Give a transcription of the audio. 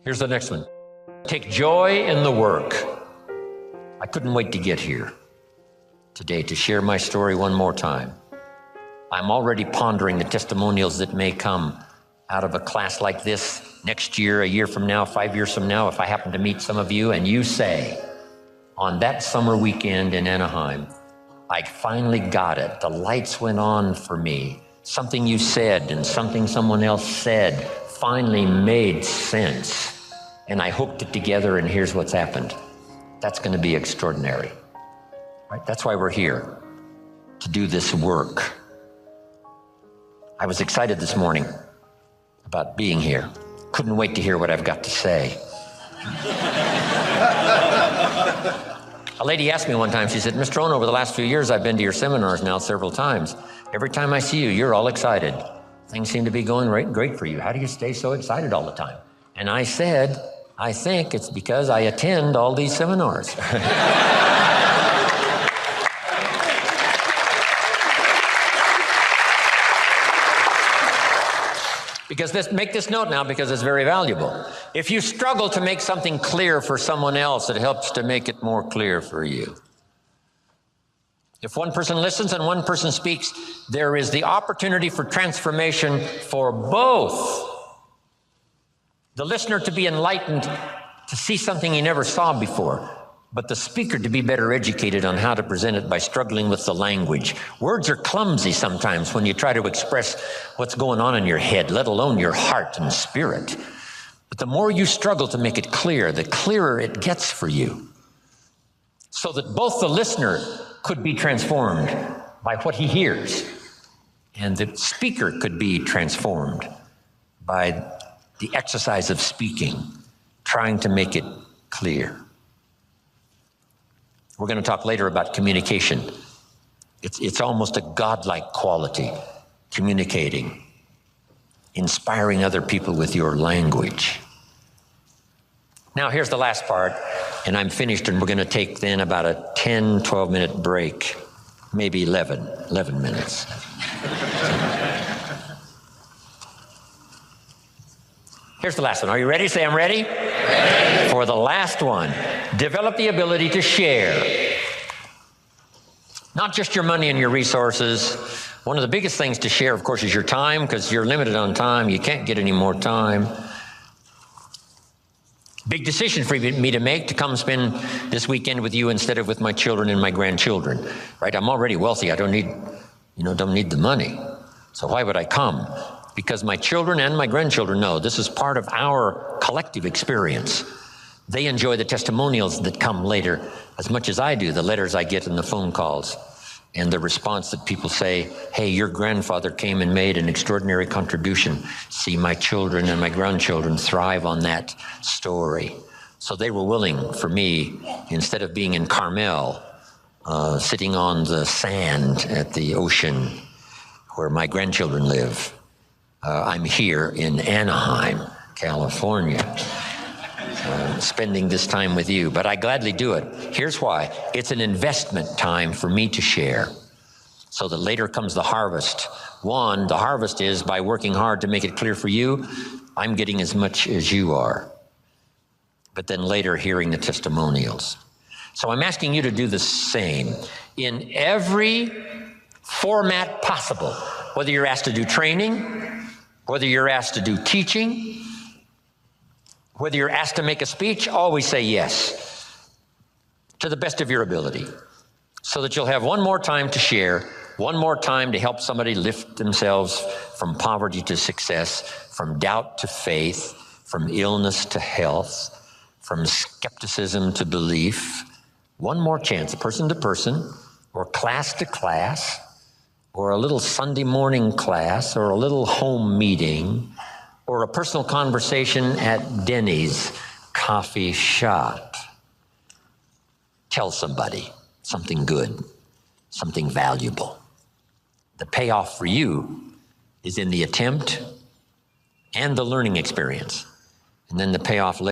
Here's the next one. Take joy in the work. I couldn't wait to get here today to share my story one more time. I'm already pondering the testimonials that may come out of a class like this next year, a year from now, 5 years from now, if I happen to meet some of you and you say, on that summer weekend in Anaheim, I finally got it. The lights went on for me. Something you said and something someone else said finally made sense. And I hooked it together and here's what's happened. That's going to be extraordinary. Right? That's why we're here, to do this work. I was excited this morning about being here. Couldn't wait to hear what I've got to say. A lady asked me one time, she said, Mr. Rohn, over the last few years, I've been to your seminars now several times. Every time I see you, you're all excited. Things seem to be going great for you. How do you stay so excited all the time? And I said, I think it's because I attend all these seminars. Because make this note now, because it's very valuable. If you struggle to make something clear for someone else, it helps to make it more clear for you. If one person listens and one person speaks, there is the opportunity for transformation for both. The listener to be enlightened, to see something he never saw before, but the speaker to be better educated on how to present it by struggling with the language. Words are clumsy sometimes when you try to express what's going on in your head, let alone your heart and spirit. But the more you struggle to make it clear, the clearer it gets for you, so that both the listener could be transformed by what he hears, and the speaker could be transformed by the exercise of speaking, trying to make it clear. We're going to talk later about communication. It's almost a godlike quality, communicating, inspiring other people with your language. Now, here's the last part, and I'm finished, and we're going to take then about a 10, 12-minute break, maybe 11 minutes. Here's the last one. Are you ready? Say, I'm ready. Ready. For the last one, develop the ability to share. Not just your money and your resources. One of the biggest things to share, of course, is your time, because you're limited on time. You can't get any more time. Big decision for me to make, to come spend this weekend with you instead of with my children and my grandchildren. Right? I'm already wealthy. I don't need the money. So why would I come? Because my children and my grandchildren know this is part of our collective experience. They enjoy the testimonials that come later as much as I do, the letters I get and the phone calls, and the response that people say, hey, your grandfather came and made an extraordinary contribution. See my children and my grandchildren thrive on that story. So they were willing for me, instead of being in Carmel, sitting on the sand at the ocean where my grandchildren live, I'm here in Anaheim, California, spending this time with you, but I gladly do it. Here's why. It's an investment time for me to share, so that later comes the harvest. One, the harvest is by working hard to make it clear for you, I'm getting as much as you are. But then later hearing the testimonials. So I'm asking you to do the same in every format possible, whether you're asked to do training, whether you're asked to do teaching, whether you're asked to make a speech, always say yes to the best of your ability, so that you'll have one more time to share, one more time to help somebody lift themselves from poverty to success, from doubt to faith, from illness to health, from skepticism to belief. One more chance, person to person, or class to class, or a little Sunday morning class, or a little home meeting, or a personal conversation at Denny's coffee shop. Tell somebody something good, something valuable. The payoff for you is in the attempt and the learning experience. And then the payoff later.